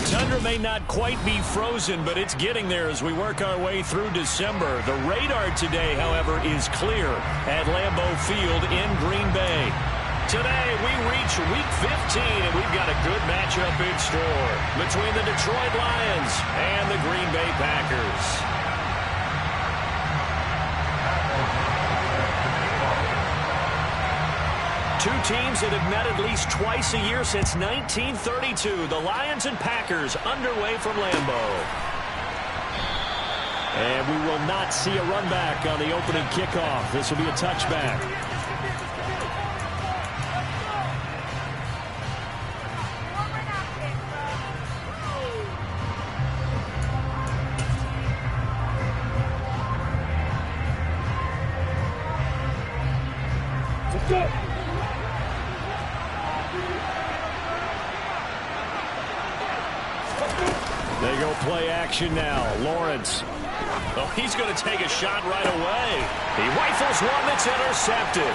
tundra may not quite be frozen, but it's getting there as we work our way through December. The radar today, however, is clear at Lambeau Field in Green Bay. Today, we reach Week 15, and we've got a good matchup in store between the Detroit Lions and the Green Bay Packers. Two teams that have met at least twice a year since 1932. The Lions and Packers underway from Lambeau. And we will not see a run back on the opening kickoff. This will be a touchback. Let's go. They go play action now. Lawrence. Oh, he's going to take a shot right away. He rifles one that's intercepted.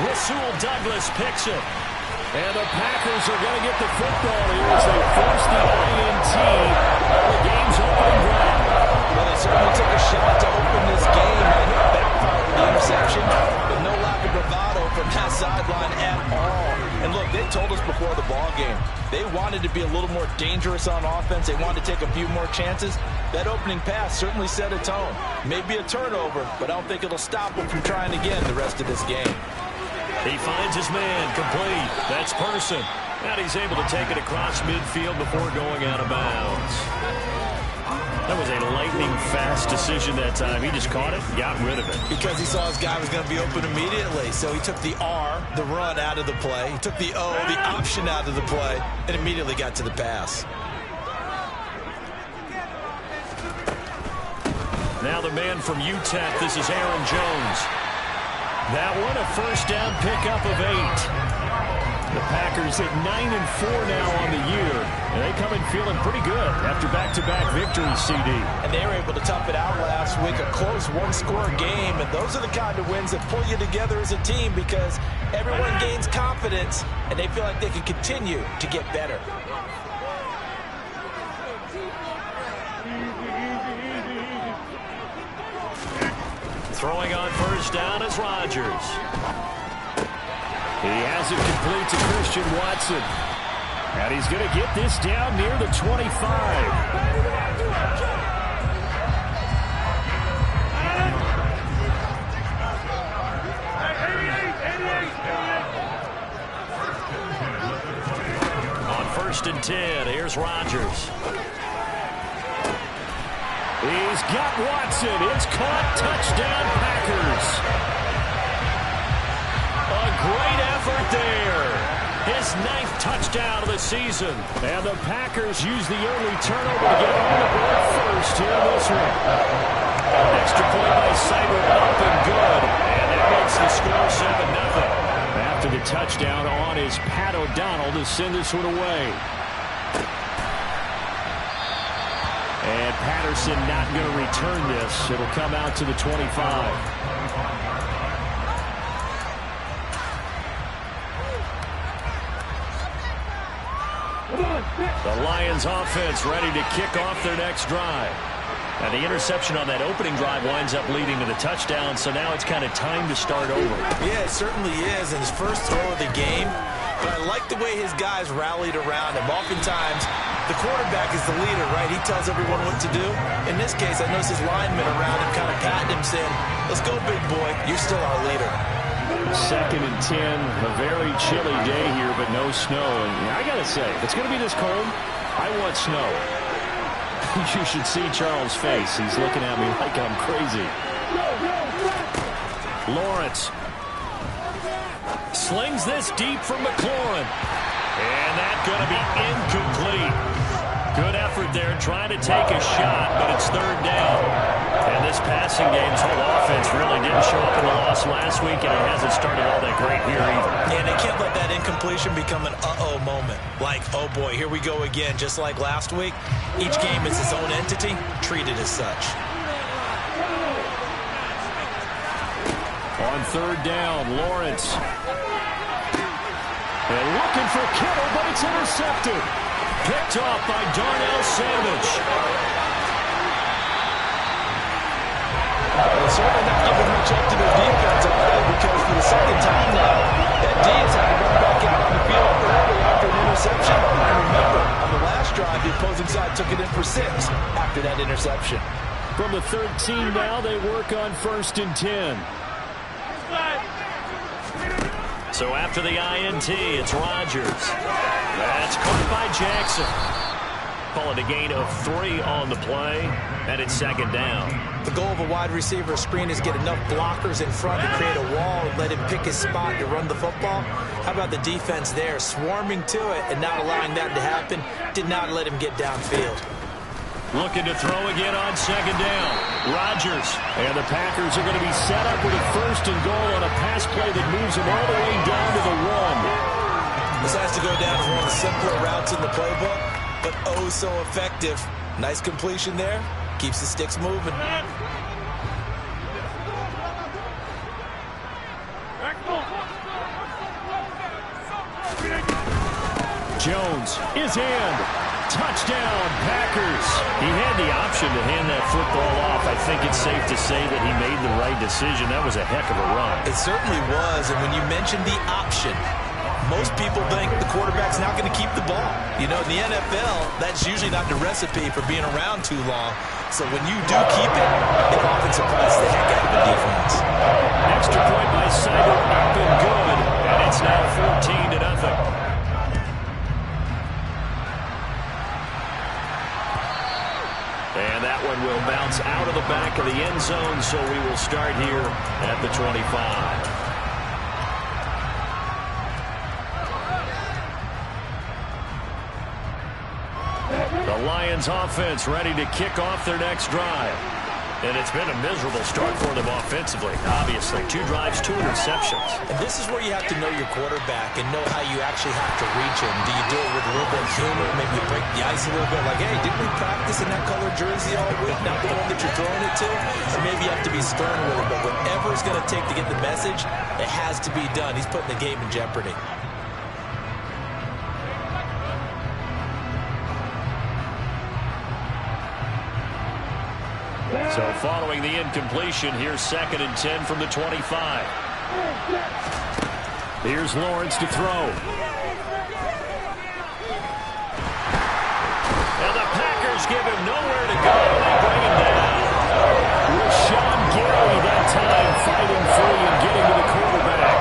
Rasul Douglas picks it. And the Packers are going to get the football here as they force the INT on the game's opening drive. Well, they certainly took a shot to open this game and it backfired with the interception, but no lack of bravado from that sideline at all. And look, they told us before the ball game, they wanted to be a little more dangerous on offense. They wanted to take a few more chances. That opening pass certainly set a tone. Maybe a turnover, but I don't think it'll stop them from trying again the rest of this game. He finds his man, complete. That's Person. And he's able to take it across midfield before going out of bounds. That was a lightning-fast decision that time. He just caught it and got rid of it. Because he saw his guy was going to be open immediately. So he took the R, the run, out of the play. He took the O, the option, out of the play, and immediately got to the pass. Now the man from UTEP, this is Aaron Jones. That one, a first down pickup of 8. The Packers at 9-4 now on the year, and they come in feeling pretty good after back-to-back victories, CD. And they were able to tough it out last week, a close one-score game, and those are the kind of wins that pull you together as a team because everyone gains confidence, and they feel like they can continue to get better. Throwing on first down is Rodgers. He has it complete to Christian Watson. And he's going to get this down near the 25. On 1st and 10, here's Rodgers. He's got Watson. It's caught. Touchdown, Packers. A great effort there. His 9th touchdown of the season. And the Packers use the early turnover to get on the board first here in this one. Extra point by Seibert up and good. And that makes the score 7-0. After the touchdown on is Pat O'Donnell to send this one away. And Patterson not going to return this. It'll come out to the 25. The Lions offense ready to kick off their next drive. And the interception on that opening drive winds up leading to the touchdown, so now it's kind of time to start over. Yeah, it certainly is, in his first throw of the game. But I like the way his guys rallied around him. Oftentimes, the quarterback is the leader, right? He tells everyone what to do. In this case, I noticed his linemen around him kind of patting him, saying, "Let's go, big boy. You're still our leader." 2nd and 10, a very chilly day here, but no snow. And I got to say, if it's going to be this cold, I want snow. You should see Charles' face. He's looking at me like I'm crazy. Lawrence slings this deep from McLaurin. And that's going to be incomplete. Good effort there trying to take a shot, but it's 3rd down. And this passing game's whole offense really didn't show up in the loss last week, and it hasn't started all that great here either. And they can't let that incompletion become an uh-oh moment. Like, oh boy, here we go again. Just like last week, each game is its own entity, treated as such. On 3rd down, Lawrence. And looking for Kittle, but it's intercepted. Picked off by Darnell Savage. Well, certainly not giving much up to the defense on that, because for the second time now, that D has had to run back out on the field early after an interception. And remember, on the last drive, the opposing side took it in for 6 after that interception. From the 13 now, they work on 1st and 10. So after the INT, it's Rodgers. That's caught by Jackson. Call it a gain of 3 on the play, and it's 2nd down. The goal of a wide receiver screen is get enough blockers in front to create a wall and let him pick his spot to run the football. How about the defense there, swarming to it and not allowing that to happen? Did not let him get downfield. Looking to throw again on 2nd down. Rodgers. And the Packers are going to be set up with a 1st and goal on a pass play that moves them all the way down to the 1. This has to go down as one of the simpler routes in the playbook, but oh so effective. Nice completion there. Keeps the sticks moving. Jones is in. Touchdown, Packers. He had the option to hand that football off. I think it's safe to say that he made the right decision. That was a heck of a run. It certainly was, and when you mentioned the option, most people think the quarterback's not going to keep the ball. You know, in the NFL, that's usually not the recipe for being around too long. So when you do keep it, it often surprises the heck out of the defense. Extra point by Seibert, up and good. And it's now 14-0. And that one will bounce out of the back of the end zone, so we will start here at the 25. The Lions offense ready to kick off their next drive. And it's been a miserable start for them offensively. Obviously, 2 drives, 2 interceptions. And this is where you have to know your quarterback and know how you actually have to reach him. Do you do it with a little bit of humor? Maybe you break the ice a little bit. Like, hey, didn't we practice in that colored jersey all week? Not the one that you're throwing it to? Or maybe you have to be stern with him. But whatever it's going to take to get the message, it has to be done. He's putting the game in jeopardy. So following the incompletion, here's 2nd and 10 from the 25. Here's Lawrence to throw. And the Packers give him nowhere to go. They bring him down. Rashawn Gary that time fighting free and getting to the quarterback.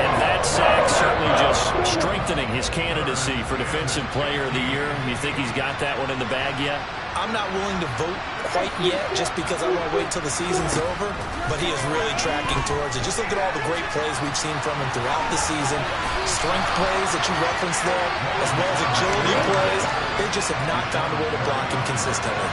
And that sack certainly just strengthening his candidacy for Defensive Player of the Year. You think he's got that one in the bag yet? I'm not willing to vote quite yet just because I want to wait until the season's over, but he is really tracking towards it. Just look at all the great plays we've seen from him throughout the season. Strength plays that you referenced there, as well as agility plays. They just have not found a way to block him consistently.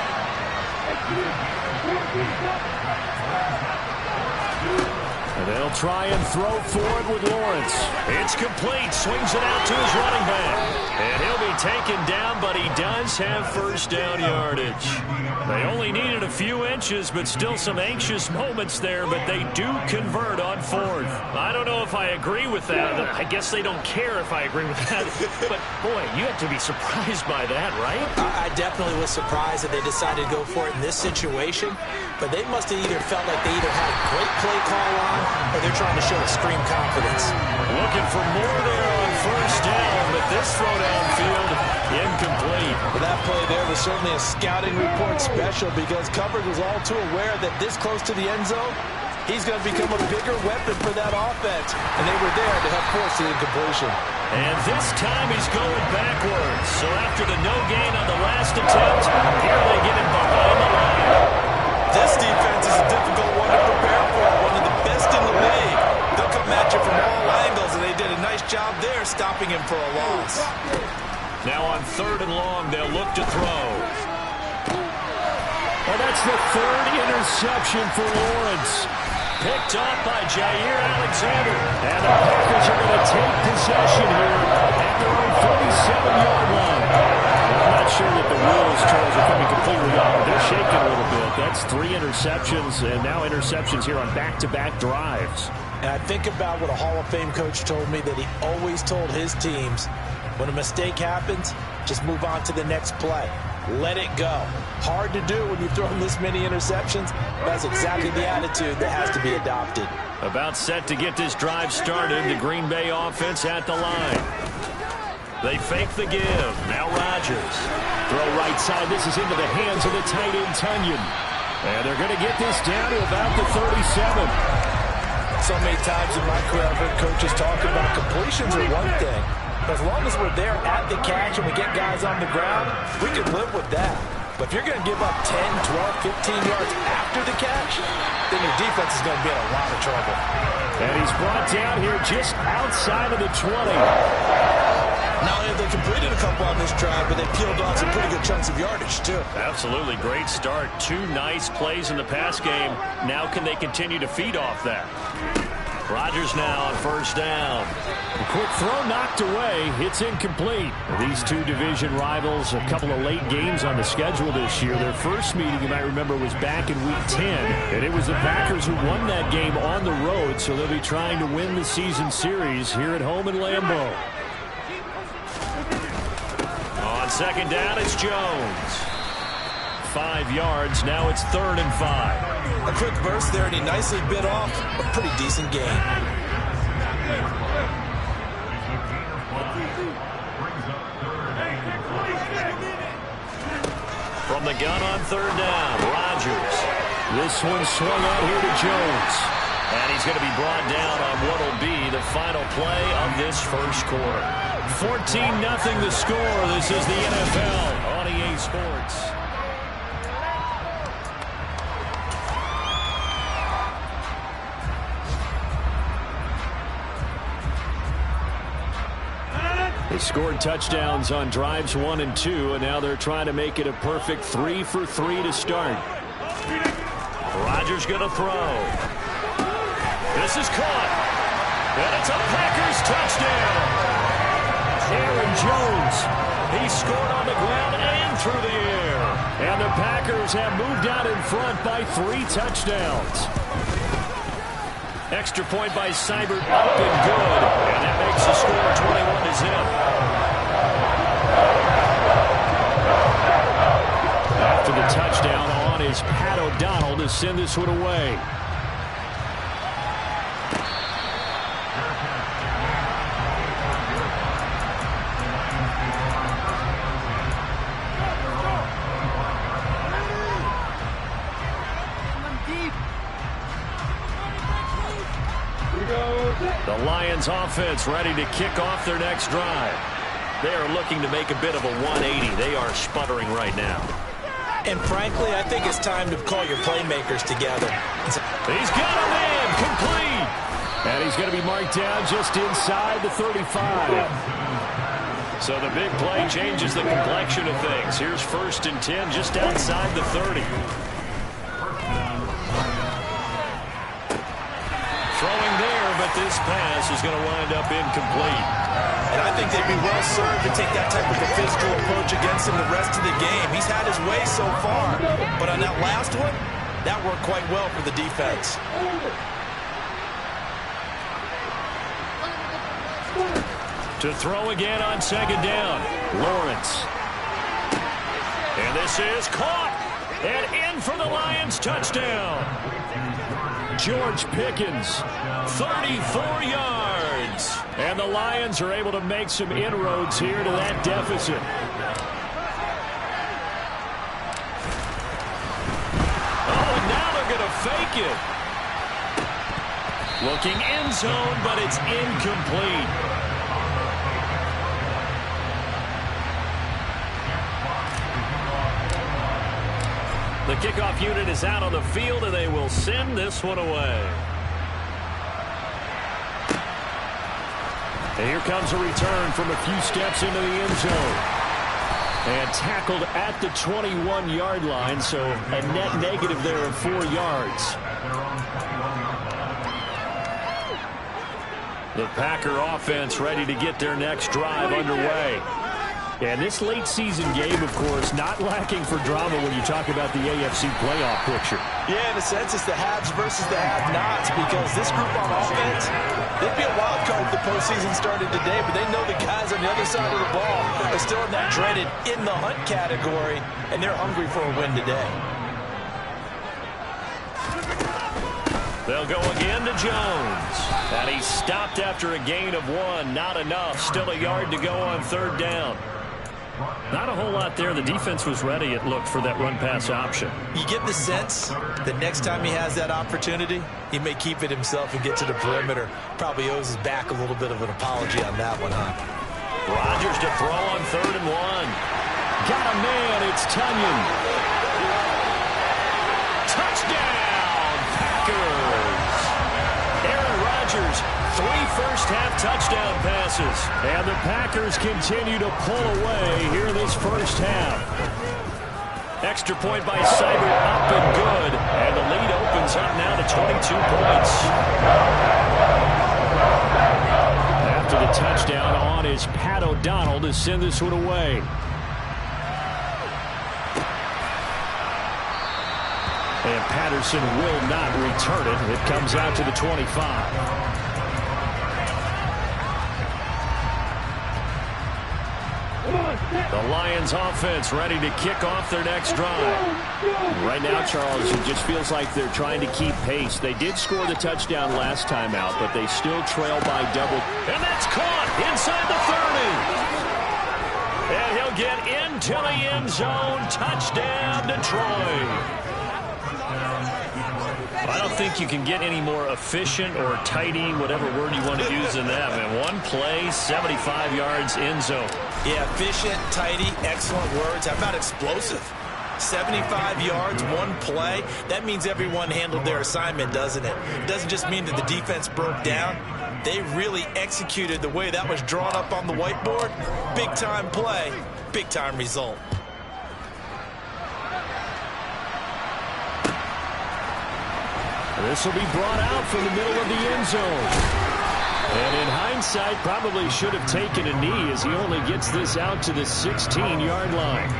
And they'll try and throw forward with Lawrence. It's complete. Swings it out to his running back. And he'll be taken down, but he does have 1st down yardage. They only needed a few inches, but still some anxious moments there, but they do convert on 4th. I don't know if I agree with that. I guess they don't care if I agree with that. But, boy, you have to be surprised by that, right? I definitely was surprised that they decided to go for it in this situation, but they must have either felt like they either had a great play call on or they're trying to show extreme confidence. Looking for more there on 1st down, but this throw downfield incomplete. Well, that play there was certainly a scouting report special because coverage was all too aware that this close to the end zone, he's going to become a bigger weapon for that offense. And they were there to help force the incompletion. And this time he's going backwards. So after the no gain on the last attempt, here they get him behind the line. This defense is a difficult one to prepare for, one of the best in the league. They'll come at you from all angles, and they did a nice job there stopping him for a loss. Now on 3rd and long, they'll look to throw. Well, that's the 3rd interception for Lawrence. Picked off by Jair Alexander. And the Packers are going to take possession here at their own 47-yard line. I'm not sure that the wheels, Charles, are coming completely off. They're shaking a little bit. That's 3 interceptions, and now interceptions here on back-to-back drives. And I think about what a Hall of Fame coach told me, that he always told his teams, when a mistake happens, Just move on to the next play. Let it go. Hard to do when you've thrown this many interceptions. That's exactly the attitude that has to be adopted. About set to get this drive started. The Green Bay offense at the line. They fake the give. Now Rodgers. Throw right side. This is into the hands of the tight end, Tunyon. And they're going to get this down to about the 37. So many times in my career, I've heard coaches talk about completions are one thing. As long as we're there at the catch and we get guys on the ground, we can live with that. But if you're going to give up 10, 12, 15 yards after the catch, then your defense is going to be in a lot of trouble. And he's brought down here just outside of the 20. Not only have they completed a couple on this drive, but they peeled off some pretty good chunks of yardage, too. Absolutely. Great start. 2 nice plays in the pass game. Now can they continue to feed off that? Rodgers now on first down. A quick throw knocked away. It's incomplete. These two division rivals, a couple of late games on the schedule this year. Their first meeting, you might remember, was back in Week 10. And it was the Packers who won that game on the road, so they'll be trying to win the season series here at home in Lambeau. On second down, it's Jones. 5 yards. Now it's 3rd and 5. A quick burst there, and he nicely bit off a pretty decent gain. From the gun on 3rd down, Rodgers. This one swung out here to Jones. And he's going to be brought down on what will be the final play of this first quarter. 14-0 the score. This is the NFL on EA Sports. They scored touchdowns on drives 1 and 2, and now they're trying to make it a perfect 3 for 3 to start. Rodgers going to throw. This is caught. And it's a Packers touchdown. Aaron Jones. He scored on the ground and through the air. And the Packers have moved out in front by 3 touchdowns. Extra point by Seibert up and good. And that makes the score 21-0. After the touchdown on is Pat O'Donnell to send this one away. The Lions offense ready to kick off their next drive. They are looking to make a bit of a 180. They are sputtering right now. And frankly, I think it's time to call your playmakers together. He's got a man complete. And he's going to be marked down just inside the 35. So the big play changes the complexion of things. Here's 1st and 10 just outside the 30. Throwing there, but this pass is going to wind up incomplete. And I think they'd be well served to take that type of a physical approach against him the rest of the game. He's had his way so far, but on that last one, that worked quite well for the defense. To throw again on 2nd down, Lawrence. And this is caught and in for the Lions touchdown. George Pickens, 34 yards. And the Lions are able to make some inroads here to that deficit. Oh, and now they're going to fake it. Looking end zone, but it's incomplete. The kickoff unit is out on the field, and they will send this one away. And here comes a return from a few steps into the end zone. And tackled at the 21-yard line, so a net negative there of 4 yards. The Packer offense ready to get their next drive underway. And this late season game, of course, not lacking for drama when you talk about the AFC playoff picture. Yeah, in a sense, it's the haves versus the have-nots, because this group on offense, they'd be a wild card if the postseason started today, but they know the guys on the other side of the ball are still in that dreaded in the hunt category, and they're hungry for a win today. They'll go again to Jones. And he's stopped after a gain of 1. Not enough. Still a yard to go on third down. Not a whole lot there. The defense was ready, it looked, for that run-pass option. You get the sense that next time he has that opportunity, he may keep it himself and get to the perimeter. Probably owes his back a little bit of an apology on that one, huh? Rodgers to throw on 3rd and 1. Got a man. It's Tunyon. Touchdown, Packers. Aaron Rodgers, 3 first-half touchdown passes. And the Packers continue to pull away here this first half. Extra point by Seibert, up and good. And the lead opens up now to 22 points. After the touchdown, on is Pat O'Donnell to send this one away. And Patterson will not return it. It comes out to the 25. The Lions offense ready to kick off their next drive. Right now, Charles, it just feels like they're trying to keep pace. They did score the touchdown last time out, but they still trail by double. And that's caught inside the 30. And he'll get into the end zone. Touchdown, Detroit. I don't think you can get any more efficient or tidy, whatever word you want to use in that, man. One play, 75 yards, end zone. Yeah, efficient, tidy, excellent words. How about explosive? 75 yards, one play. That means everyone handled their assignment, doesn't it? It doesn't just mean that the defense broke down. They really executed the way that was drawn up on the whiteboard. Big-time play, big-time result. This will be brought out from the middle of the end zone. And in hindsight, probably should have taken a knee as he only gets this out to the 16-yard line.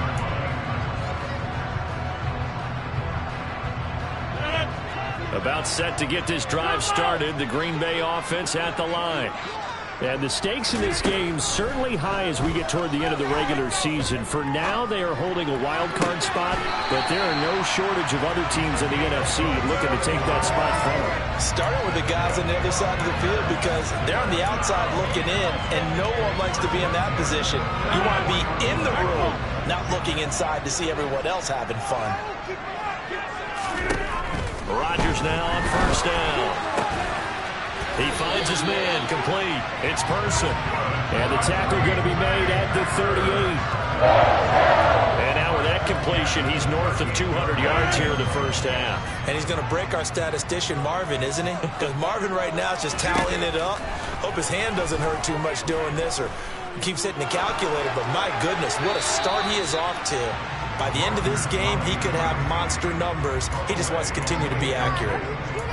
About set to get this drive started. The Green Bay offense at the line. And the stakes in this game certainly high as we get toward the end of the regular season. For now, they are holding a wild card spot, but there are no shortage of other teams in the NFC looking to take that spot from them. Starting with the guys on the other side of the field, because they're on the outside looking in, and no one likes to be in that position. You want to be in the room, not looking inside to see everyone else having fun. Rodgers now on first down. He finds his man, complete. It's Person. And the tackle going to be made at the 38. And now with that completion, he's north of 200 yards here in the first half. And he's going to break our statistician, Marvin, isn't he? Because Marvin right now is just tallying it up. Hope his hand doesn't hurt too much doing this or keeps hitting the calculator. But my goodness, what a start he is off to. By the end of this game, he could have monster numbers. He just wants to continue to be accurate.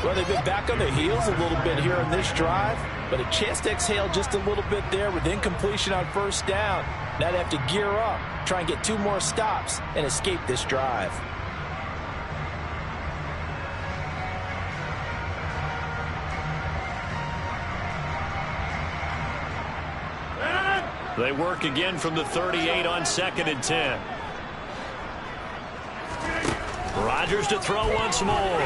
Well, they've been back on their heels a little bit here in this drive, but a chance to exhale just a little bit there with incompletion on first down. Now they have to gear up, try and get 2 more stops, and escape this drive. They work again from the 38 on 2nd and 10. Rodgers to throw once more.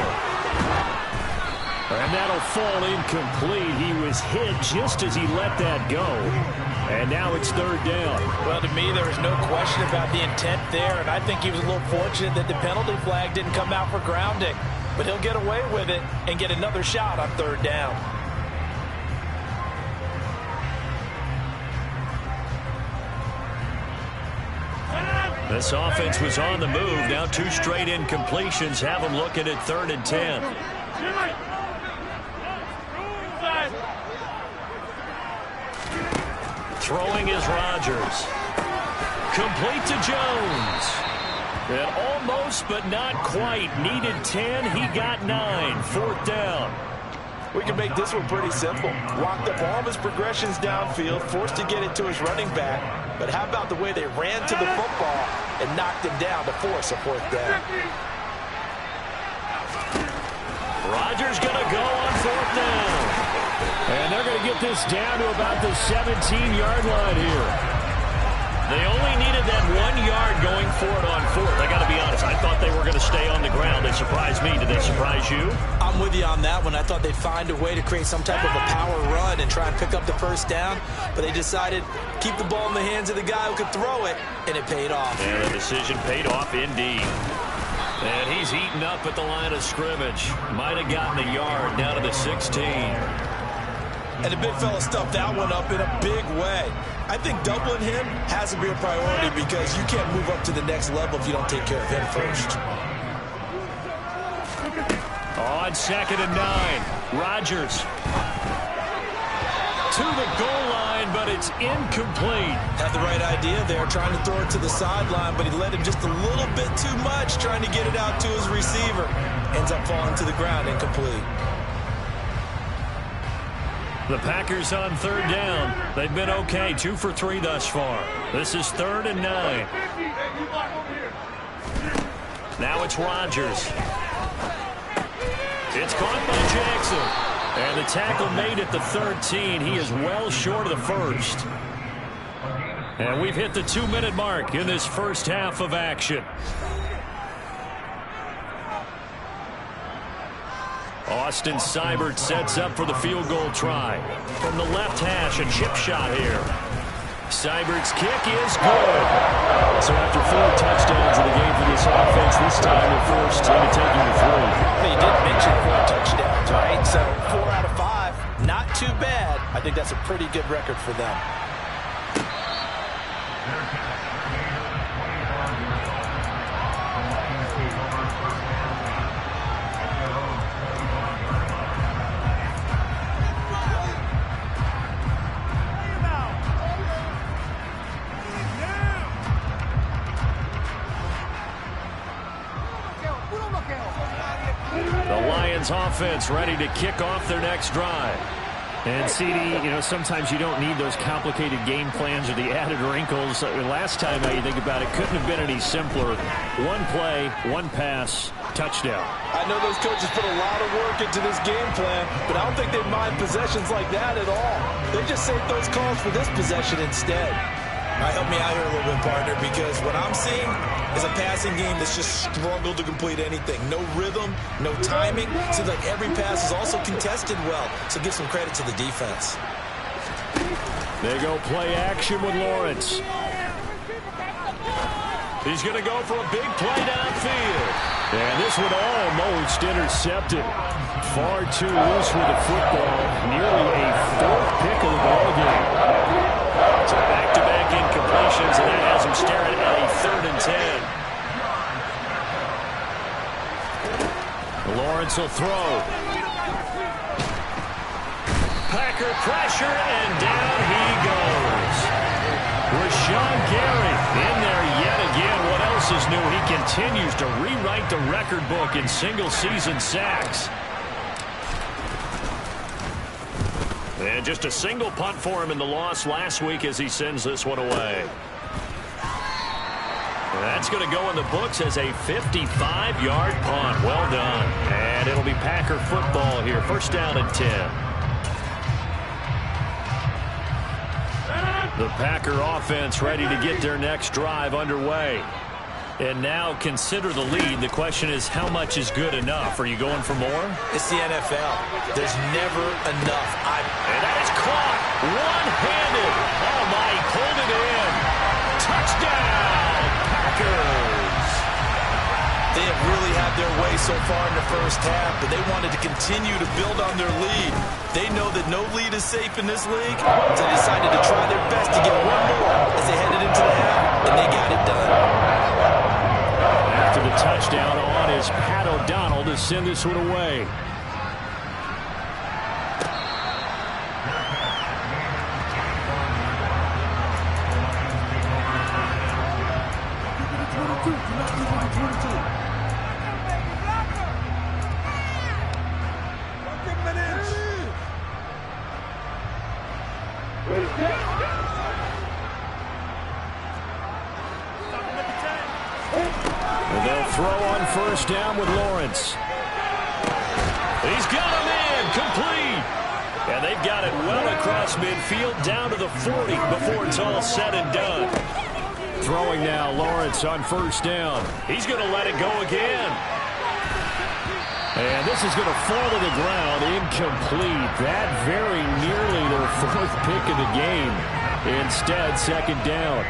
And that'll fall incomplete. He was hit just as he let that go. And now it's 3rd down. Well, to me, there was no question about the intent there, and I think he was a little fortunate that the penalty flag didn't come out for grounding. But he'll get away with it and get another shot on 3rd down. This offense was on the move. Now 2 straight incompletions have them looking at 3rd and 10. Throwing is Rodgers. Complete to Jones. And almost but not quite. Needed 10. He got 9. 4th down. We can make this one pretty simple. Walked up all of his progressions downfield, forced to get it to his running back. But how about the way they ran to the football and knocked him down to force a fourth down? Rodgers going to go on fourth down. And they're going to get this down to about the 17-yard line here. They only needed that 1 yard going for it on fourth. I got to be honest, I thought they were going to stay on the ground. They surprised me. Did they surprise you? I'm with you on that one. I thought they'd find a way to create some type of a power run and try and pick up the first down, but they decided keep the ball in the hands of the guy who could throw it, and it paid off. And the decision paid off indeed. And he's eaten up at the line of scrimmage. Might have gotten a yard down to the 16. And the big fella stuffed that one up in a big way. I think doubling him has to be a priority because you can't move up to the next level if you don't take care of him first. On 2nd and 9, Rodgers to the goal line, but it's incomplete. Had the right idea there, trying to throw it to the sideline, but he led him just a little bit too much, trying to get it out to his receiver. Ends up falling to the ground, incomplete. The Packers on 3rd down. They've been okay, 2 for 3 thus far. This is 3rd and 9. Now it's Rodgers. It's caught by Jackson. And the tackle made at the 13. He is well short of the first. And we've hit the 2-minute mark in this first half of action. Austin Seibert sets up for the field goal try. From the left hash, a chip shot here. Seibert's kick is good. So after 4 touchdowns in the game for this offense, this time they're forced into taking the 3. You did mention 4 touchdowns, right? So 4 out of 5, not too bad. I think that's a pretty good record for them. Offense ready to kick off their next drive. And CD, sometimes you don't need those complicated game plans or the added wrinkles. Last time you think about it, couldn't have been any simpler. 1 play, 1 pass, touchdown. I know those coaches put a lot of work into this game plan, but I don't think they mind possessions like that at all. They just save those calls for this possession instead. All right, help me out here a little bit, partner, because what I'm seeing is a passing game that's just struggled to complete anything. No rhythm, no timing. Seems like every pass is also contested well, so give some credit to the defense. They go play action with Lawrence. He's going to go for a big play downfield. And this one almost intercepted. Far too loose with the football. Nearly a 4th pick of the ballgame. So back-to-back incompletions, and that has him staring at a 3rd and 10. Lawrence will throw. Packer pressure, and down he goes. Rashawn Gary in there yet again. What else is new? He continues to rewrite the record book in single-season sacks. And just a single punt for him in the loss last week as he sends this one away. That's going to go in the books as a 55-yard punt. Well done. And it'll be Packer football here. 1st down and 10. The Packer offense ready to get their next drive underway. And now consider the lead. The question is, how much is good enough? Are you going for more? It's the NFL. There's never enough. And that is caught one-handed. Oh, my, he pulled it in. Touchdown, Packers. They have really had their way so far in the first half, but they wanted to continue to build on their lead. They know that no lead is safe in this league, so they decided to try their best to get one more as they headed into the half, and they got it done. After the touchdown on is Pat O'Donnell to send this one away. throw on first down with Lawrence. He's got him in, complete. And they've got it well across midfield down to the 40 before it's all said and done. Throwing now, Lawrence on first down. He's going to let it go again. And this is going to fall to the ground, incomplete. That very nearly their fourth pick of the game. Instead, second down.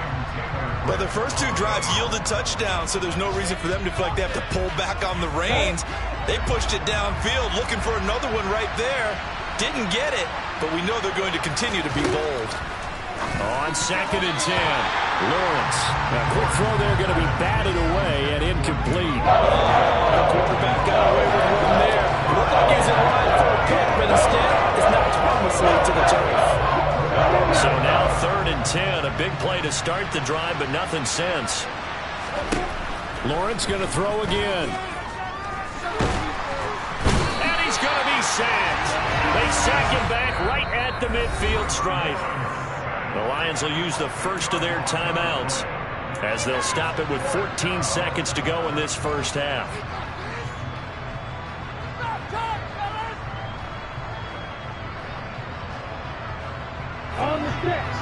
Well, the first two drives yielded touchdowns, so there's no reason for them to feel like they have to pull back on the reins. They pushed it downfield, looking for another one right there. Didn't get it, but we know they're going to continue to be bold. On second and 10, Lawrence. A quick throw there going to be batted away and incomplete. The quarterback got away with one there. Looked like he's in line for a pick, but instead is knocked harmlessly to the turf. So now third and 10, a big play to start the drive, but nothing since. Lawrence going to throw again. And he's going to be sacked. They sack him back right at the midfield stripe. The Lions will use the first of their timeouts as they'll stop it with 14 seconds to go in this first half. On the sticks.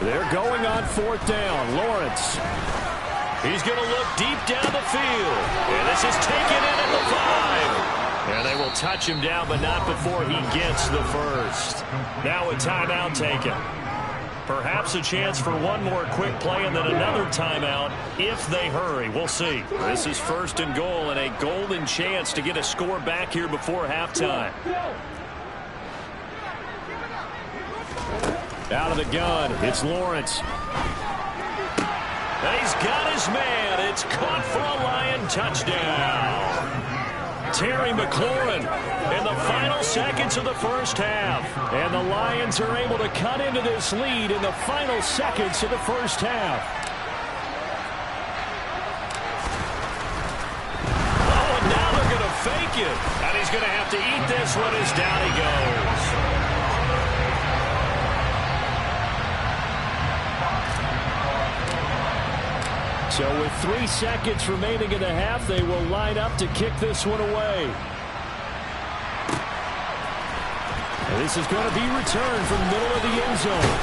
They're going on fourth down. Lawrence. He's going to look deep down the field. And this is taken in at the 5. And they will touch him down, but not before he gets the first. Now a timeout taken. Perhaps a chance for one more quick play and then another timeout if they hurry. We'll see. This is first and goal and a golden chance to get a score back here before halftime. Out of the gun, it's Lawrence. And he's got his man. It's caught for a Lion touchdown. Terry McLaurin in the final seconds of the first half. And the Lions are able to cut into this lead in the final seconds of the first half. Oh, and now they're going to fake it. And he's going to have to eat this one as down he goes. So with 3 seconds remaining in the half, they will line up to kick this one away. And this is going to be returned from the middle of the end zone.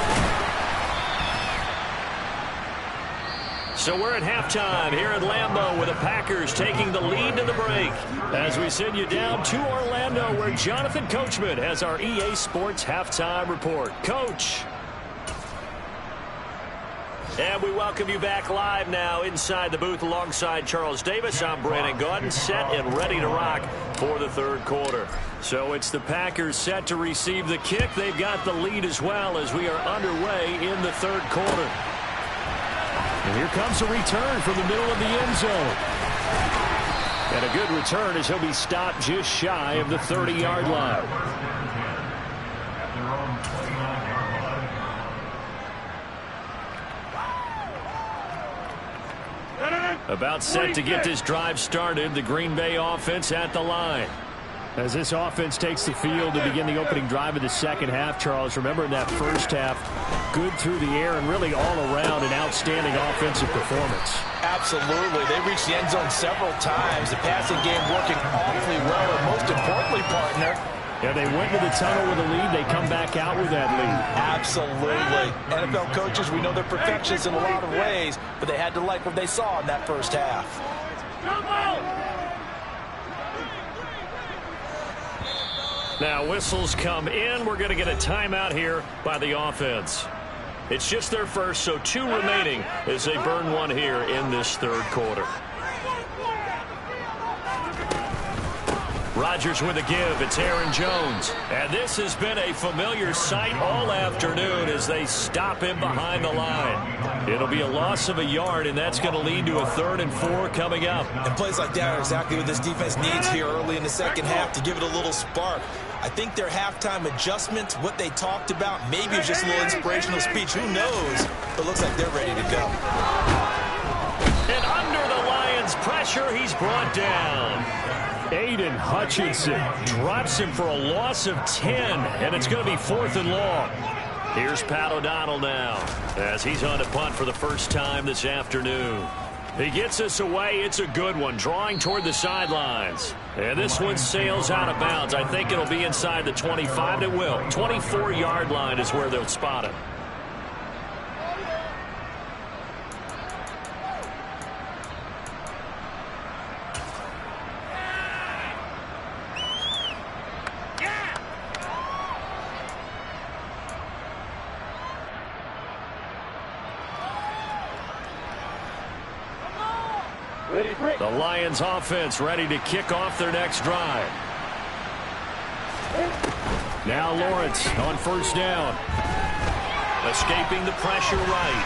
So we're at halftime here at Lambeau with the Packers taking the lead to the break. As we send you down to Orlando where Jonathan Coachman has our EA Sports halftime report. Coach. And we welcome you back live now inside the booth alongside Charles Davis. I'm Brandon Gaudin, set and ready to rock for the third quarter. So it's the Packers set to receive the kick. They've got the lead as well as we are underway in the third quarter. And here comes a return from the middle of the end zone. And a good return as he'll be stopped just shy of the 30-yard line. About set to get this drive started, the Green Bay offense at the line. As this offense takes the field to begin the opening drive of the second half, Charles, remember in that first half, good through the air and really all around an outstanding offensive performance. Absolutely. They reached the end zone several times. The passing game working awfully well, and most importantly, partner, yeah, they went to the tunnel with a lead. They come back out with that lead. Absolutely. NFL coaches, we know they're perfectionists in a lot of ways, but they had to like what they saw in that first half. Now whistles come in. We're going to get a timeout here by the offense. It's just their first, so 2 remaining as they burn one here in this third quarter. Rodgers with a give. It's Aaron Jones. And this has been a familiar sight all afternoon as they stop him behind the line. It'll be a loss of a yard, and that's going to lead to a 3rd and 4 coming up. And plays like that are exactly what this defense needs here early in the second half to give it a little spark. I think their halftime adjustments, what they talked about, maybe it's just a little inspirational speech. Who knows? But it looks like they're ready to go. And under the Lions' pressure, he's brought down. Aiden Hutchinson drops him for a loss of 10, and it's going to be 4th and long. Here's Pat O'Donnell now as he's on to punt for the first time this afternoon. He gets us away. It's a good one, drawing toward the sidelines. And this one sails out of bounds. I think it'll be inside the 25. It will. 24-yard line is where they'll spot it. The Lions offense ready to kick off their next drive. Now Lawrence on first down. Escaping the pressure right.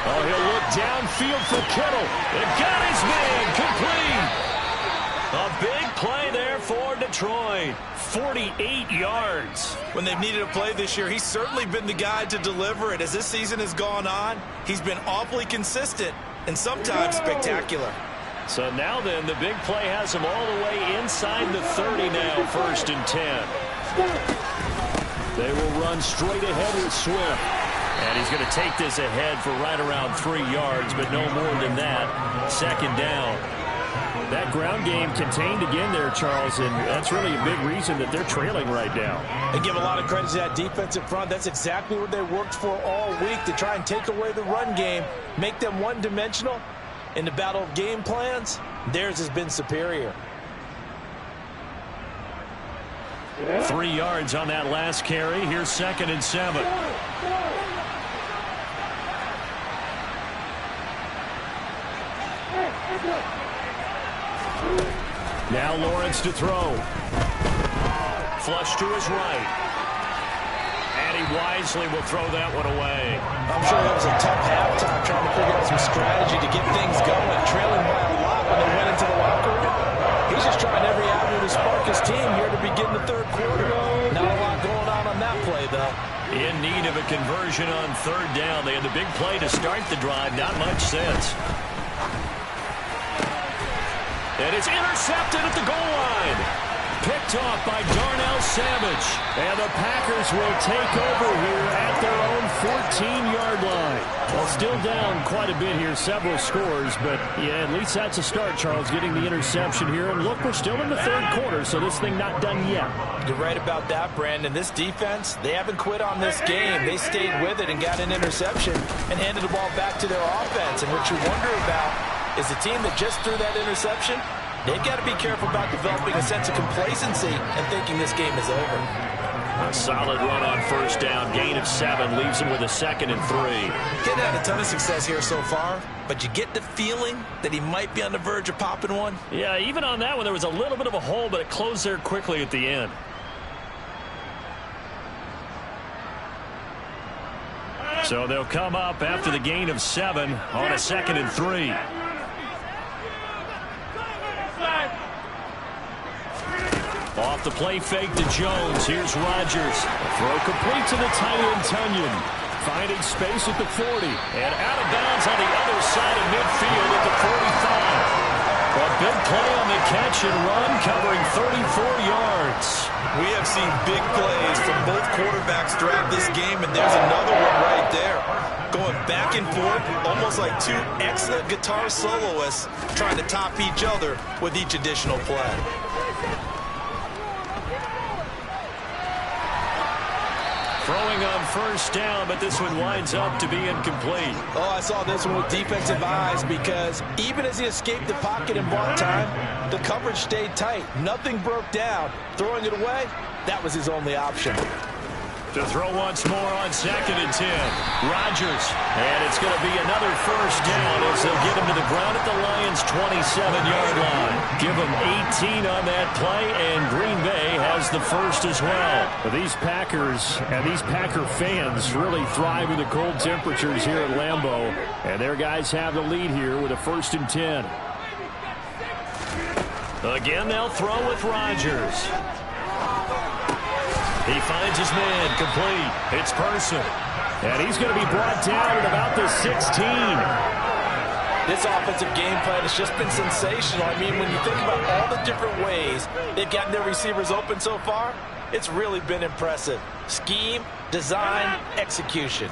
Oh, he'll look downfield for Kittle. It got his man complete. A big play there for Detroit. 48 yards. When they've needed a play this year, he's certainly been the guy to deliver it. As this season has gone on, he's been awfully consistent and sometimes spectacular. So now then, the big play has him all the way inside the 30 now, 1st and 10. They will run straight ahead with Swift. And he's going to take this ahead for right around 3 yards, but no more than that. 2nd down. That ground game contained again there, Charles, and that's really a big reason that they're trailing right now. They give a lot of credit to that defensive front. That's exactly what they worked for all week, to try and take away the run game, make them one-dimensional. In the battle of game plans, theirs has been superior. 3 yards on that last carry. Here's 2nd and 7. Now Lawrence to throw. Flush to his right. And he wisely will throw that one away. I'm sure that was a tough halftime trying to figure out some strategy to get things going. Trailing by a lot when they went into the locker room. He's just trying every avenue to spark his team here to begin the 3rd quarter. Not a lot going on that play, though. In need of a conversion on 3rd down. They had the big play to start the drive. Not much sense. And it's intercepted at the goal line. Picked off by Darnell Savage. And the Packers will take over here at their own 14-yard line. Well, still down quite a bit here, several scores. But, yeah, at least that's a start, Charles, getting the interception here. And, look, we're still in the 3rd quarter, so this thing not done yet. You're right about that, Brandon. This defense, they haven't quit on this game. They stayed with it and got an interception and handed the ball back to their offense. And what you wonder about is the team that just threw that interception, they've got to be careful about developing a sense of complacency and thinking this game is over. A solid run on 1st down. Gain of 7 leaves him with a 2nd and 3. Getting had a ton of success here so far, but you get the feeling that he might be on the verge of popping one. Yeah, even on that one, there was a little bit of a hole, but it closed there quickly at the end. So they'll come up after the gain of 7 on a 2nd and 3. Off the play fake to Jones. Here's Rodgers. Throw complete to the tight end, Tunyon. Finding space at the 40. And out of bounds on the other side of midfield at the 45. A big play on the catch and run, covering 34 yards. We have seen big plays from both quarterbacks throughout this game, and there's another one right there. Going back and forth, almost like two excellent guitar soloists trying to top each other with each additional play. Throwing on 1st down, but this one winds up to be incomplete. Oh, I saw this one with defensive eyes because even as he escaped the pocket and bought time, the coverage stayed tight. Nothing broke down. Throwing it away, that was his only option. To throw once more on 2nd and 10. Rodgers. And it's going to be another 1st down as they'll get him to the ground at the Lions' 27-yard line. Give him 18 on that play, and Green Bay has the 1st as well. But these Packers and these Packer fans really thrive in the cold temperatures here at Lambeau. And their guys have the lead here with a 1st and 10. Again, they'll throw with Rodgers. He finds his man complete. It's Person. And he's going to be brought down at about the 16. This offensive game plan has just been sensational. I mean, when you think about all the different ways they've gotten their receivers open so far, It's really been impressive. Scheme, design, execution.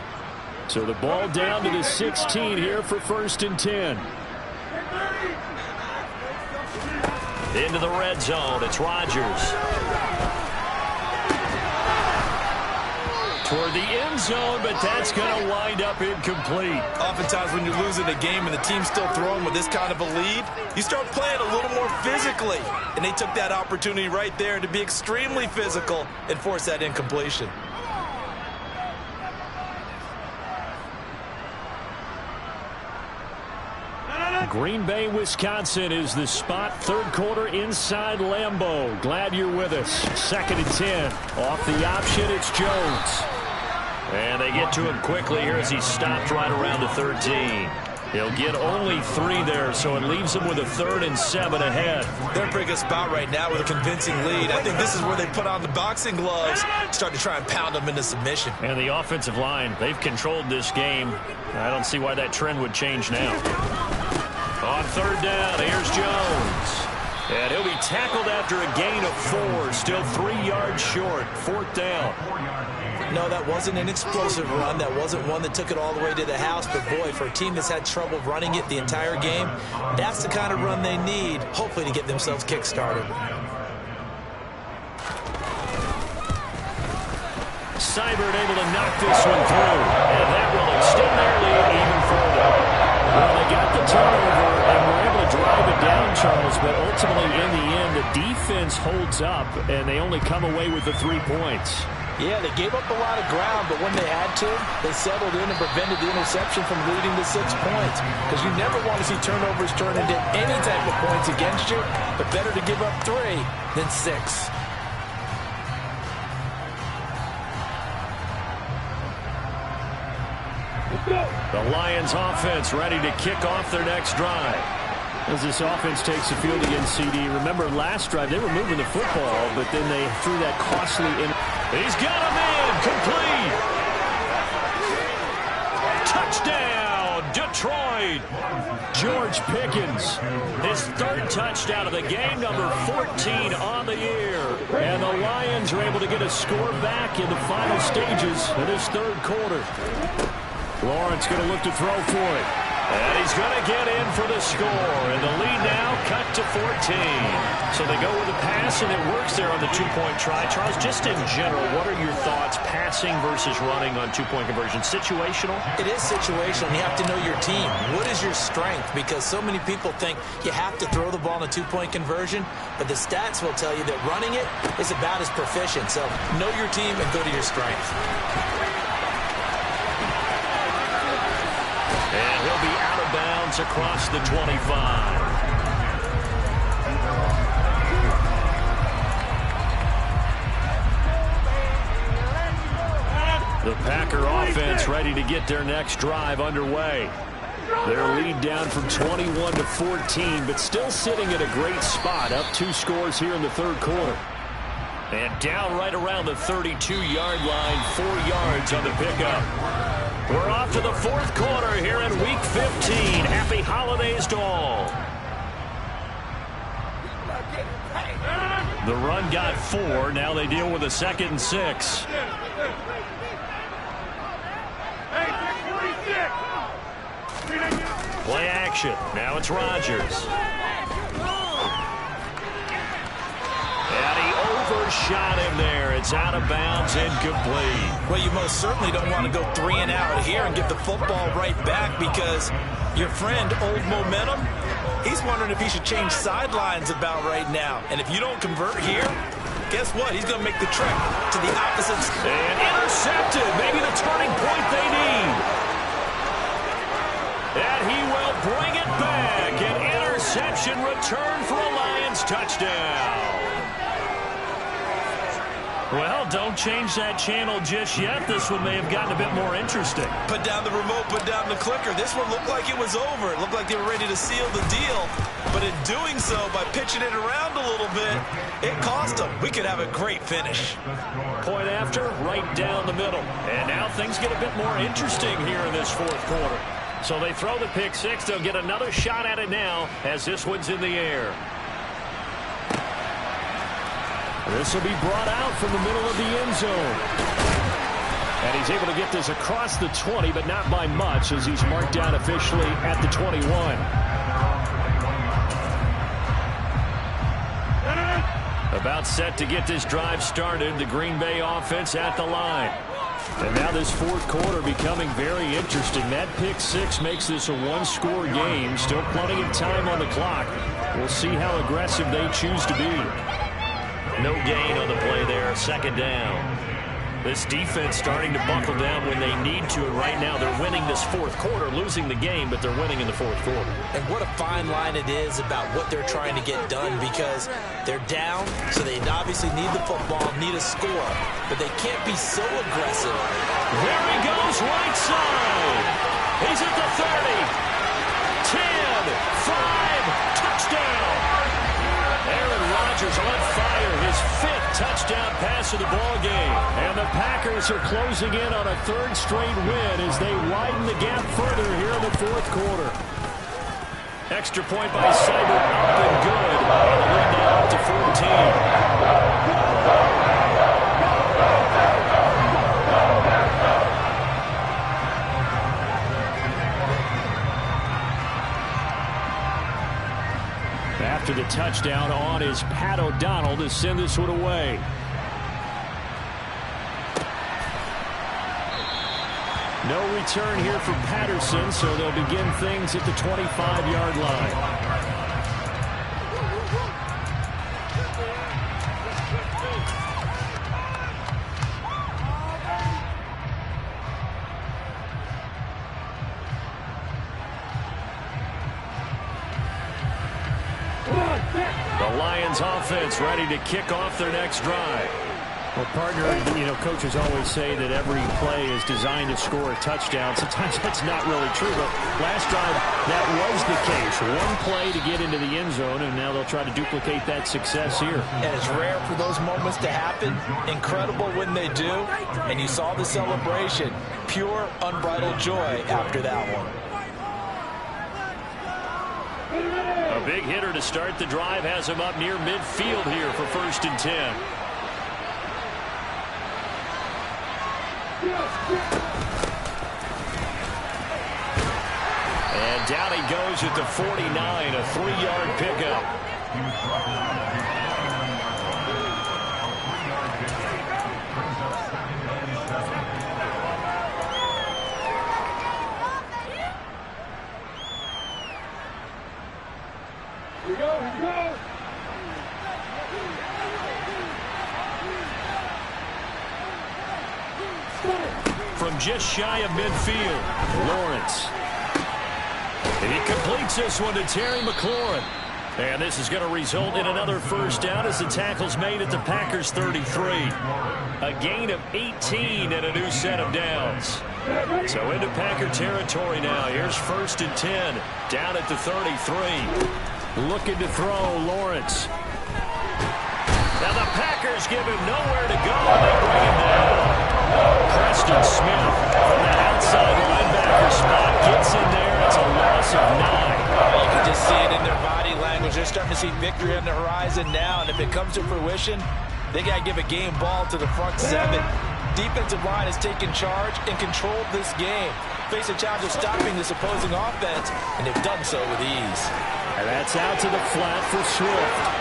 So the ball down to the 16 here for 1st and 10. Into the red zone. It's Rodgers. Toward the end zone, but that's going to wind up incomplete. Oftentimes when you're losing a game and the team's still throwing with this kind of a lead, you start playing a little more physically. And they took that opportunity right there to be extremely physical and force that incompletion. Green Bay, Wisconsin is the spot. 3rd quarter inside Lambeau. Glad you're with us. 2nd and 10. Off the option, it's Jones. And they get to him quickly here as he stopped right around the 13. He'll get only 3 there, so it leaves him with a 3rd and 7 ahead. They're in a pretty good spot right now with a convincing lead. I think this is where they put on the boxing gloves, start to try and pound them into submission. And the offensive line, they've controlled this game. I don't see why that trend would change now. On 3rd down, here's Jones. And he'll be tackled after a gain of 4. Still 3 yards short. 4th down. No, that wasn't an explosive run. That wasn't one that took it all the way to the house. But, boy, for a team that's had trouble running it the entire game, that's the kind of run they need, hopefully, to get themselves kick-started. Seibert able to knock this one through. And that will extend their lead even further. Well, they got the turnover and were able to drive it down, Charles, but ultimately in the end, the defense holds up, and they only come away with the 3 points. Yeah, they gave up a lot of ground, but when they had to, they settled in and prevented the interception from leading to 6 points. Because you never want to see turnovers turn into any type of points against you, but better to give up 3 than 6. The Lions offense ready to kick off their next drive. As this offense takes the field against CD. Remember last drive they were moving the football, but then they threw that costly in. He's got a man complete. Touchdown, Detroit. George Pickens, his 3rd touchdown of the game, number 14 on the year. And the Lions are able to get a score back in the final stages of this 3rd quarter. Lawrence going to look to throw for it. And he's going to get in for the score. And the lead now cut to 14. So they go with a pass, and it works there on the 2-point try. Charles, just in general, what are your thoughts passing versus running on 2-point conversion? Situational? It is situational. You have to know your team. What is your strength? Because so many people think you have to throw the ball in a 2-point conversion, but the stats will tell you that running it is about as proficient. So know your team and go to your strength. And he'll be out of bounds across the 25. The Packer offense ready to get their next drive underway. Their lead down from 21 to 14, but still sitting at a great spot, up 2 scores here in the 3rd quarter. And down right around the 32-yard line, 4 yards on the pickup. We're off to the 4th quarter here in Week 15. Happy holidays to all. The run got 4. Now they deal with a 2nd and 6. Play action. Now it's Rodgers. And he overshot him there. It's out of bounds, incomplete. Well, you most certainly don't want to go 3 and out here and get the football right back, because your friend, Old Momentum, he's wondering if he should change sidelines about right now. And if you don't convert here, guess what? He's going to make the trek to the opposite. And intercepted. Maybe the turning point they need. And he will bring it back. An interception return for a Lions touchdown. Well, don't change that channel just yet. This one may have gotten a bit more interesting. Put down the remote, put down the clicker. This one looked like it was over. It looked like they were ready to seal the deal. But in doing so, by pitching it around a little bit, it cost them. We could have a great finish. Point after, right down the middle. And now things get a bit more interesting here in this 4th quarter. So they throw the pick 6. They'll get another shot at it now as this one's in the air. This will be brought out from the middle of the end zone. And he's able to get this across the 20, but not by much, as he's marked down officially at the 21. About set to get this drive started. The Green Bay offense at the line. And now this fourth quarter becoming very interesting. That pick six makes this a one-score game. Still plenty of time on the clock. We'll see how aggressive they choose to be. No gain on the play there. Second down. This defense starting to buckle down when they need to, and right now they're winning this fourth quarter, losing the game, but they're winning in the fourth quarter. And what a fine line it is about what they're trying to get done, because they're down, so they obviously need the football, need a score, but they can't be so aggressive. There he goes, right side. He's at the 30, 10, 5, touchdown. Aaron Rodgers on fire, his fifth touchdown pass of the ball game. And the Packers are closing in on a third straight win as they widen the gap further here in the fourth quarter. Extra point by Seibert, up and good. And the lead now up to 14. After the touchdown on is Pat O'Donnell to send this one away. No return here for Patterson, so they'll begin things at the 25-yard line. The Lions offense ready to kick off their next drive. Well, partner, coaches always say that every play is designed to score a touchdown. Sometimes that's not really true, but last drive, that was the case. One play to get into the end zone, and now they'll try to duplicate that success here. And it's rare for those moments to happen. Incredible when they do. And you saw the celebration. Pure, unbridled joy after that one. A big hitter to start the drive has him up near midfield here for 1st and 10. And down he goes at the 49, a 3-yard pickup. Here we go, here we go. From just shy of midfield, Lawrence. And he completes this one to Terry McLaurin. And this is going to result in another first down as the tackle's made at the Packers' 33. A gain of 18 and a new set of downs. So into Packer territory now. Here's 1st and 10, down at the 33. Looking to throw, Lawrence. Now the Packers give him nowhere to go, and they bring him down. Preston Smith from that outside linebacker spot gets in there. It's a loss of 9. You can just see it in their body language. They're starting to see victory on the horizon now, and if it comes to fruition, they got to give a game ball to the front seven. Defensive line has taken charge and controlled this game. Face a challenge of stopping this opposing offense, and they've done so with ease. And that's out to the flat for Swift.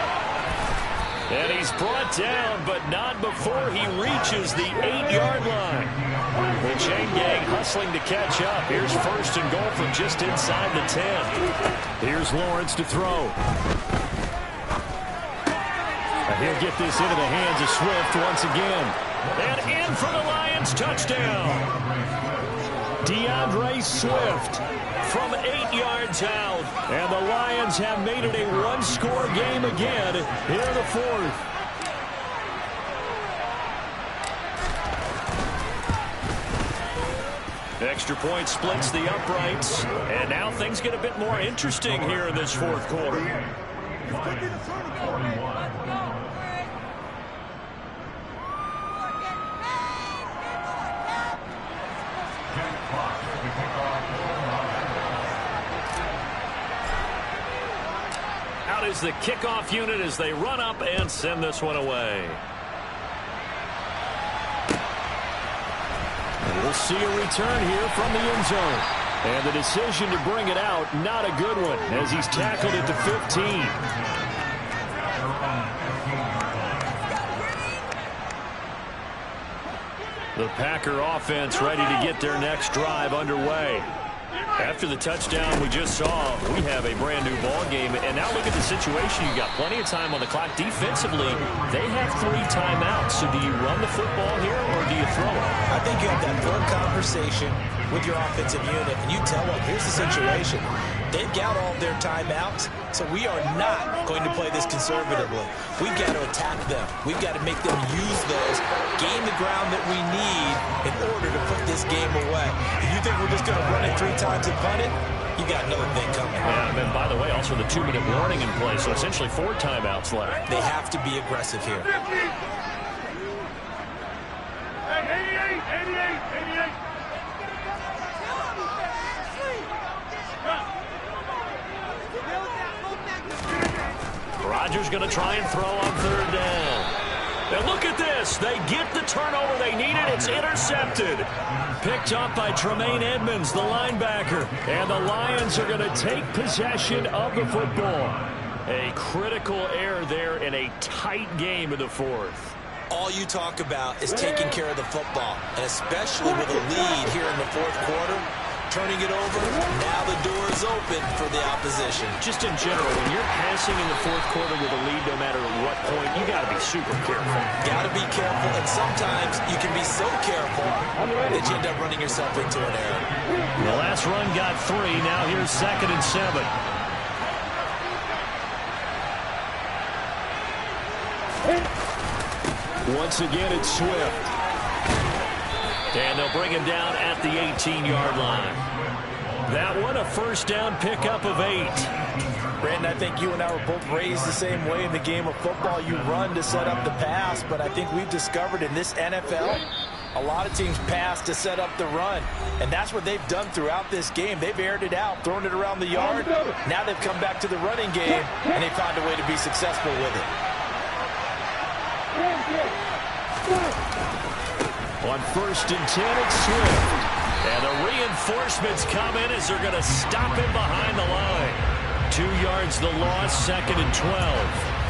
And he's brought down, but not before he reaches the 8-yard line. The chain gang hustling to catch up. Here's 1st and goal from just inside the 10. Here's Lawrence to throw. And he'll get this into the hands of Swift once again. And in for the Lions, touchdown. DeAndre Swift from 8 yards out. And the Lions have made it a one-score game again here in the fourth. Extra point splits the uprights. And now things get a bit more interesting here in this fourth quarter. out is the kickoff unit as they run up and send this one away. And we'll see a return here from the end zone. And the decision to bring it out, not a good one, as he's tackled at the 15. The Packer offense ready to get their next drive underway. After the touchdown we just saw, we have a brand new ball game. And now look at the situation. You got plenty of time on the clock. Defensively, they have 3 timeouts. So do you run the football here or do you throw it? I think you have that full conversation with your offensive unit, and you tell them, here's the situation. They've got all their timeouts, so we are not going to play this conservatively. We've got to attack them. We've got to make them use those, gain the ground that we need in order to put this game away. If you think we're just going to run it 3 times and punt it, you got another thing coming. Yeah, and by the way, also the 2-minute warning in play, so essentially 4 timeouts left. They have to be aggressive here. 88. Rodgers going to try and throw on 3rd down. And look at this. They get the turnover they needed. It's intercepted. Picked up by Tremaine Edmonds, the linebacker. And the Lions are going to take possession of the football. A critical error there in a tight game in the 4th. All you talk about is taking care of the football, and especially with a lead here in the 4th quarter. Turning it over, now the door is open for the opposition. Just in general, when you're passing in the 4th quarter with a lead, no matter what point, you got to be super careful. Got to be careful, and sometimes you can be so careful that you end up running yourself into an error. The last run got 3. Now here's 2nd and 7. Once again, it's Swift. And they'll bring him down at the 18-yard line. That one, a 1st down pickup of 8. Brandon, I think you and I were both raised the same way in the game of football. You run to set up the pass, but I think we've discovered in this NFL, a lot of teams pass to set up the run. And that's what they've done throughout this game. They've aired it out, thrown it around the yard. Now they've come back to the running game, and they found a way to be successful with it. On 1st and 10, it's Swift. And the reinforcements come in as they're going to stop him behind the line. 2 yards the loss, 2nd and 12.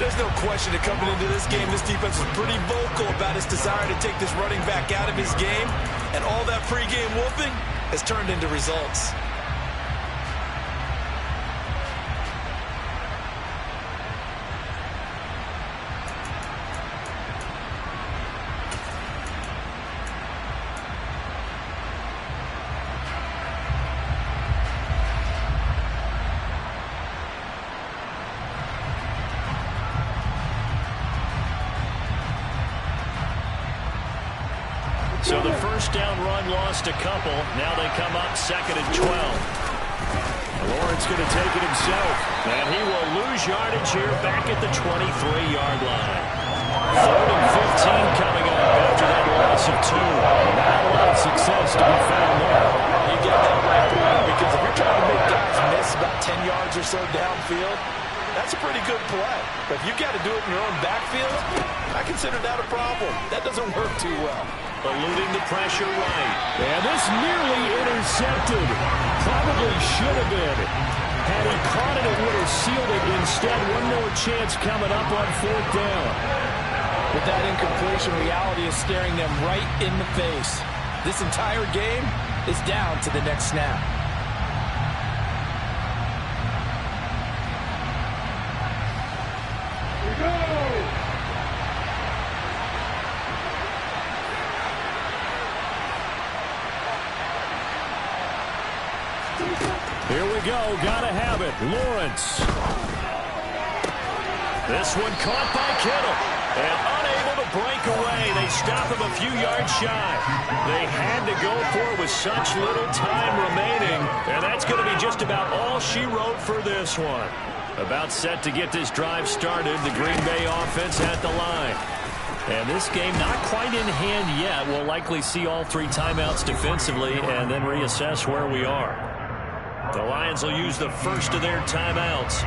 There's no question that coming into this game, this defense was pretty vocal about its desire to take this running back out of his game. And all that pregame whooping has turned into results. So the 1st down run lost a couple. Now they come up 2nd and 12. Lawrence going to take it himself. And he will lose yardage here back at the 23-yard line. 3rd and 15 coming up after that loss of 2. Not a lot of success to be found there. You get that right, Brian, because if you're trying to make guys miss about 10 yards or so downfield, that's a pretty good play. But if you've got to do it in your own backfield, I consider that a problem. That doesn't work too well. Eluding the pressure right. And this nearly intercepted. Probably should have been. Had he caught it, it would have sealed it. Instead, one more chance coming up on 4th down. But that incompletion reality is staring them right in the face. This entire game is down to the next snap. Here we go. Gotta have it. Lawrence. This one caught by Kittle. And unable to break away. They stop him a few yards shy. They had to go for it with such little time remaining. And that's going to be just about all she wrote for this one. About set to get this drive started. The Green Bay offense at the line. And this game not quite in hand yet. We'll likely see all 3 timeouts defensively and then reassess where we are. The Lions will use the first of their timeouts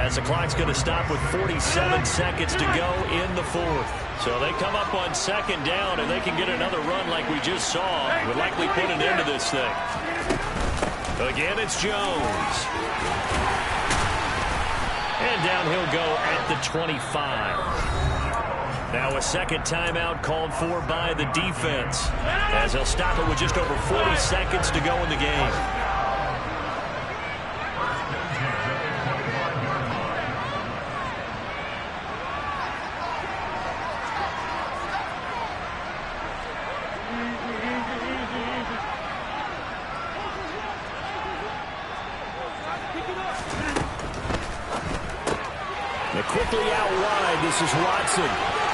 as the clock's going to stop with 47 seconds to go in the fourth. So they come up on second down, and they can get another run like we just saw. Would likely put an end to this thing. Again, it's Jones. And down he'll go at the 25. Now a second timeout called for by the defense, as they'll stop it with just over 40 seconds to go in the game. Quickly out wide, this is Watson.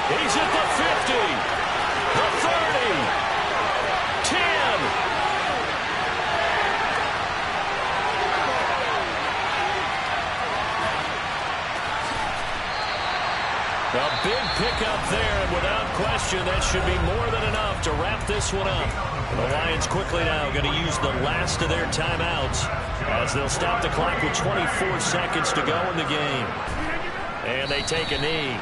He's at the 50, the 30, 10. A big pickup there, and without question, that should be more than enough to wrap this one up. The Lions quickly now going to use the last of their timeouts, as they'll stop the clock with 24 seconds to go in the game. And they take a knee.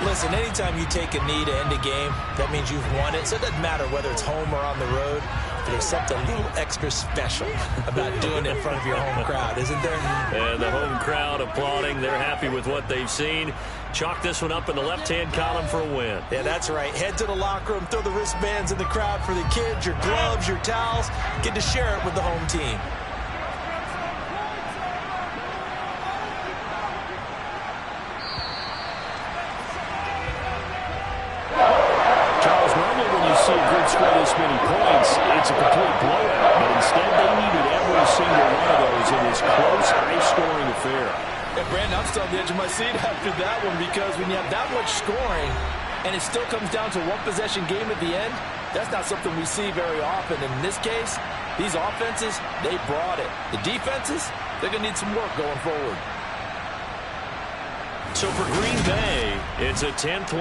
Listen, anytime you take a knee to end a game, that means you've won it. So it doesn't matter whether it's home or on the road. There's something a little extra special about doing it in front of your home crowd, isn't there? And the home crowd applauding. They're happy with what they've seen. Chalk this one up in the left-hand column for a win. Yeah, that's right. Head to the locker room, throw the wristbands in the crowd for the kids, your gloves, your towels. Get to share it with the home team. See a grid score this many points, it's a complete blowout. But instead, they needed every single one of those in this close, high-scoring affair. Yeah, Brandon, I'm still on the edge of my seat after that one, because when you have that much scoring and it still comes down to a one-possession game at the end, that's not something we see very often. And in this case, these offenses, they brought it. The defenses, they're going to need some work going forward. So for Green Bay, it's a 10-point